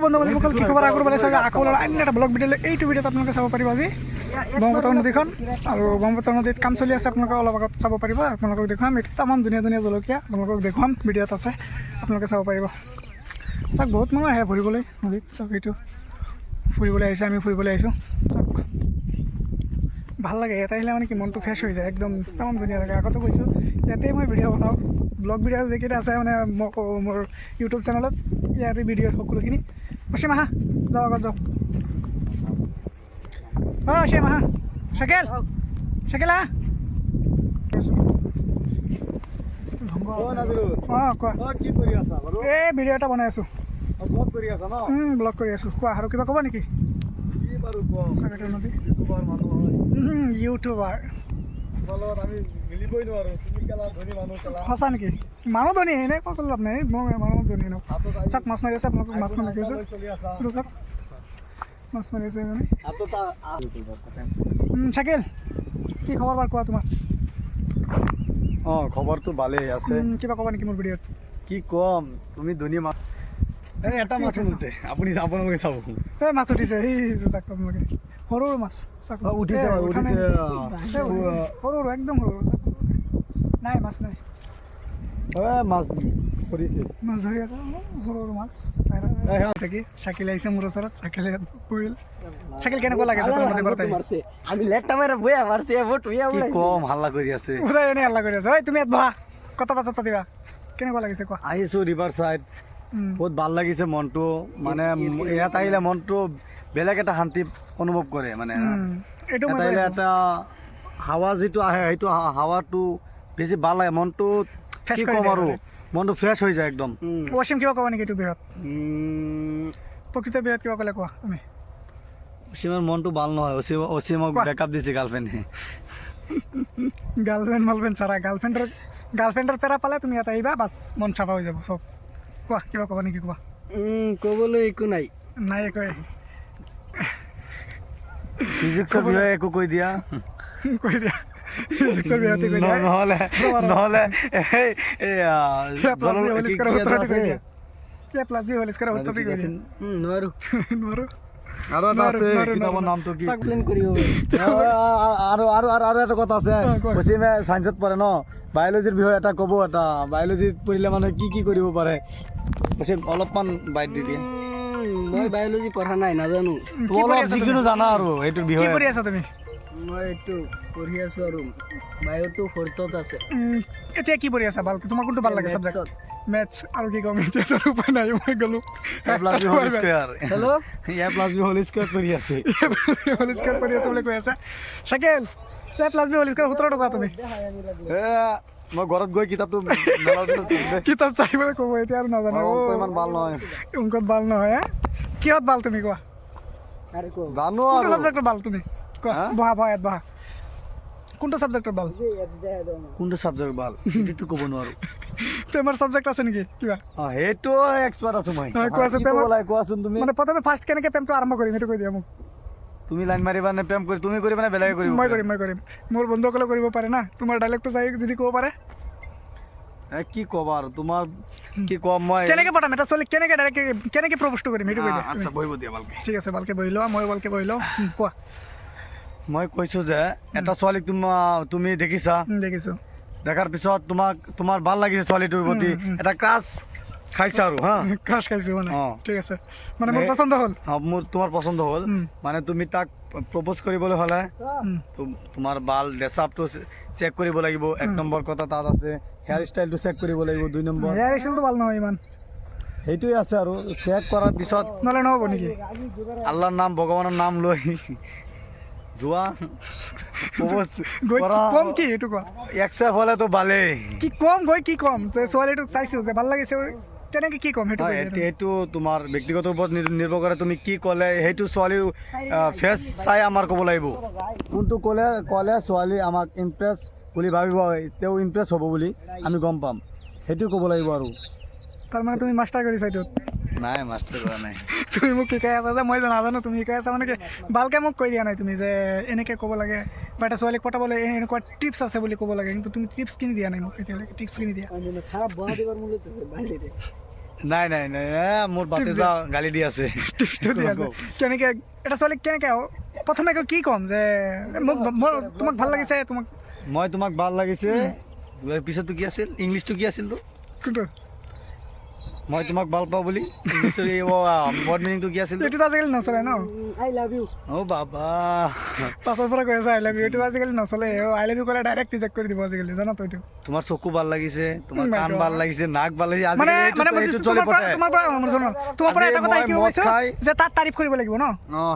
বন্ধুসকল কি খবৰ আগৰ পালে চাগে আকৌ অন্য এটা ব্লগ ভিডিঅ' এইটো ভিডিঅ'ত আপোনালোকে চাব পাৰিব আজি ব্ৰহ্মপুত্ৰ নদীখন আৰু ব্ৰহ্মপুত্ৰ নদীত কাম চলি আছে আপোনালোকে অলপ আগত চাব পাৰিব আপোনালোকক দেখুৱাম এইটো তামাম ধুনীয়া ধুনীয়া জলকীয়া আপোনালোকক দেখুৱাম ভিডিঅ'ত আছে আপোনালোকে চাব পাৰিব চাওক বহুত মানুহ আহে ফুৰিবলৈ নদীত চাওক এইটো ফুৰিবলৈ আহিছে আমি ফুৰিবলৈ আহিছোঁ চাওক ভাল লাগে ইয়াতে আহিলে মানে কি মনটো ফ্ৰেছ হৈ যায় একদম তামাম ধুনীয়া লাগে আগতে কৈছোঁ ইয়াতেই মই ভিডিঅ' বনাওঁ ব্লগ ভিডিঅ' যিকেইটা আছে মানে মোৰ ইউটিউব চেনেলত ইয়াতে ভিডিঅ' সকলোখিনি অসীম আহা যাওঁ আগত যাওঁ অঁ অসীম আহা চাইকেল চাইকেল আহা অঁ কোৱা এই ভিডিঅ' এটা বনাই আছোঁ ব্লগ কৰি আছোঁ কোৱা আৰু কিবা ক'ব নেকি ইউটিউবাৰ সঁচা নেকি মানুহ ধনী এনেই কৈ লাভ নাই মই মানুহ ধনী ন চাওক মাছ মাৰি আছে আপোনালোকক মাছ মাৰি গৈছোঁ চাওক মাছ মাৰি আছে এজনী চাইকেল কি খবৰ বাৰু কোৱা তোমাৰ অঁ খবৰটো ভালেই আছে কিবা ক'বা নেকি মোৰ ভিডিঅ'ত কি ক'ম তুমি ধনী মাছ এই এটা মাছ উঠে আপুনি আপোনালোকে চাব এই মাছ উঠিছে সেই চাওক আপোনালোকে সৰু সৰু মাছ চাওক উঠিছে সৰু সৰু একদম সৰু নাই মাছ নাই মাছ পৰিছে মাছ ধৰি আছে সৰু সৰু মাছ থাকি চাইকেল আহিছে মোৰ ওচৰত চাইকেলে পৰিল চাইকেল কেনেকুৱা লাগে আমি লেটটা মাৰে বয়া মাৰছে ভোট হইয়া কি কম হাল্লা কৰি আছে পুৰা এনেই হাল্লা কৰি আছে ঐ তুমি ইয়াত বহা কথা পাছত পাতিবা কেনেকুৱা লাগিছে কোৱা আহিছোঁ ৰিভাৰ চাইড বহুত ভাল লাগিছে মনটো মানে ইয়াত আহিলে মনটো বেলেগ এটা শান্তি অনুভৱ কৰে মানে এইটো ইয়াত আহিলে এটা হাৱা যিটো আহে সেইটো হাৱাটো বেছি ভাল লাগে মনটো কি ক'ম আৰু মনটো ফ্ৰেছ হৈ যায় একদম অসীম কিবা ক'বা নেকি এইটো বিহত প্ৰকৃত বিহত কিবা ক'লে কোৱা তুমি অসীমৰ মনটো ভাল নহয় অসীমক বেকআপ দিছে গাৰ্লফ্ৰেণ্ডে গাৰ্লফ্ৰেণ্ড চাৰা গাৰ্লফ্ৰেণ্ডৰ পেৰা পালে তুমি ইয়াত আহিবা বাছ মন চাফা হৈ যাব চব কোৱা কিবা ক'বা নেকি কোৱা ক'বলৈ একো নাই নাই একোৱে ফিজিক্সৰ বিষয়ে একো কৈ দিয়া কৈ দিয়া ফিজিক্সৰ বিহতে কৈ দিয়া নহ'লে নোৱাৰো আৰু এটা আছে কিতাপৰ নামটো কি আৰু এটা কথা আছে অসীমে চাইন্সত পঢ়ে ন বায়'লজিৰ বিষয়ে এটা ক'ব এটা বায়'লজিত পঢ়িলে মানুহে কি কি কৰিব পাৰে অসীম অলপমান বাইট দি দিয়ে মই বায়'লজি পঢ়া নাই নাজানো অলপ যিকোনো জানা আৰু এইটোৰ কি বিষয়ে কৰি আছা তুমি মই এইটো পঢ়ি আছো আৰু বায়'টো ফৰ্থত আছে এতিয়া কি পঢ়ি আছা ভালকে তোমাৰ কোনটো ভাল লাগে চাবজেক্ট মেথছ আৰু কি ক'ম এতিয়া তোৰ উপায় নাই মই গ'লো হেল্ল' কৰি আছে হোল স্কোৱাৰ পঢ়ি আছে বুলি কৈ আছে চাইকেল +b হোল স্কোৱাৰ 17 টকা তুমি মই ঘৰত গৈ কিতাপটো কিতাপ চাই পেলাই ক'ব এতিয়া আৰু নাজানো ইমান ভাল নহয় অংকত ভাল নহয় কিহত ভাল তুমি কোৱা জানো কোনটো আৰু চাবজেক্টত ভাল তুমি কোৱা বহা ইয়াত বহা কোনটো চাবজেক্টত ভাল কোনটো চাবজেক্ট ভাল সেইটো ক'ব নোৱাৰো প্ৰেমৰ চাবজেক্ট আছে নেকি কিবা সেইটো এক্সপাৰ্ট আছো মই কোৱাচোন তুমি মানে প্ৰথমে ফাৰ্ষ্ট কেনেকৈ প্ৰেমটো আৰম্ভ কৰিম সেইটো কৈ দিয়া মোক তুমি লাইন মাৰিবা নে প্ৰেম কৰি তুমি কৰিবা নে বেলেগে কৰিব মই কৰিম মোৰ বন্ধুসকলে কৰিব পাৰে না তোমাৰ ডাইলেক্টটো যাই যদি ক'ব পাৰে কি ক'বা আৰু তোমাৰ কি ক'ম মই কেনেকৈ পঠাম এটা ছোৱালী কেনেকৈ প্ৰপ'জটো কৰিম সেইটো কৈ দিয়া আচ্ছা বহিব দিয়া ভালকে ঠিক আছে ভালকৈ বহি লোৱা মই ভালকৈ বহি লওঁ কোৱা মই কৈছোঁ যে এটা ছোৱালীক তুমি দেখিছা দেখিছোঁ দেখাৰ পিছত তোমাৰ ভাল লাগিছে ছোৱালীটোৰ প্ৰতি এটা ক্ৰাছ খাইছা আৰু ক্ৰাছ খাইছোঁ মানে ঠিক আছে মানে মোৰ পচন্দ হ'ল তোমাৰ পচন্দ হ'ল মানে তুমি তাক প্ৰপ'জ কৰিবলৈ হ'লে তোমাৰ বাল ড্ৰেছআপটো চেক কৰিব লাগিব 1 নম্বৰ কথা তাত আছে হেয়াৰ ষ্টাইলটো চেক কৰিব লাগিব 2 নম্বৰ হেয়াৰ ষ্টাইলটো ভাল নহয় ইমান সেইটোৱে আছে আৰু চেক কৰাৰ পিছত নহ'লে নহ'ব নেকি আল্লাহৰ নাম ভগৱানৰ নাম লৈ যোৱা কম কি এইটো কোৱা একচেপ্ট হ'লেতো ভালেই কি কম গৈ কি কম ছোৱালীটোক চাইছোঁ যে ভাল লাগিছে কেনেকৈ কি কম সেইটো তোমাৰ ব্যক্তিগত ওপৰত নিৰ্ভৰ কৰে তুমি কি ক'লে সেইটো ছোৱালীৰ ফেচ চাই আমাৰ ক'ব লাগিব কোনটো ক'লে ছোৱালী আমাক ইমপ্ৰেছ বুলি ভাবিব তেওঁ ইমপ্ৰেছ হ'ব বুলি আমি গম পাম সেইটো ক'ব লাগিব আৰু তাৰমানে তুমি মাষ্টাৰ কৰিছা এইটোত নাই মাষ্টাৰ কৰা নাই তুমি মোক শিকাই আছা যে মই নাজানো তুমি শিকাই আছা মানে কি ভালকৈ মোক কৈ দিয়া নাই তুমি যে এনেকৈ ক'ব লাগে বা এটা ছোৱালীক পটাবলৈ এনেকুৱা টিপছ আছে বুলি ক'ব লাগে কিন্তু তুমি টিপছ কিনি দিয়া নাই মোক এতিয়ালৈকে টিপছ কিনি দিয়া নাই নাই নাই মোৰ বাতিজা গালি দি আছে টিপছটো দিয়া যায়। কেনেকে এটা ছোৱালীক কেনেকে প্ৰথমে কি ক'ম যে মোক তোমাক ভাল লাগিছে তোমাক মই তোমাক ভাল লাগিছে পিছতটো কি আছিল ইংলিছটো কি আছিল তো কোনটো মই তোমাক ভাল পাওঁ বুলি ইংলিছৰ এই ৱৰ্ড মিনিংটো কি আছিল এইটোতো আজিকালি নচলে ন আই লাভ ইউ অ' বাবা পাছৰ পৰা কৈ আছে আই লাভ ইউ এইটো আজিকালি নচলে আই লাভ ইউ ক'লে ডাইৰেক্ট ৰিজেক্ট কৰি দিব আজিকালি জানা তই এইটো তোমাৰ চকু ভাল লাগিছে তোমাৰ Oh my কাণ God. ভাল লাগিছে নাক ভাল লাগিছে মানে আজিকালি মানে এইটো বুজিছো, চলি তোমাৰ পৰা পঠায় তোমাৰ পৰা এটা কথা আজি শিকিব মই মদ পাইছো খাই- যে তাত তাৰিফ কৰিব লাগিব ন অ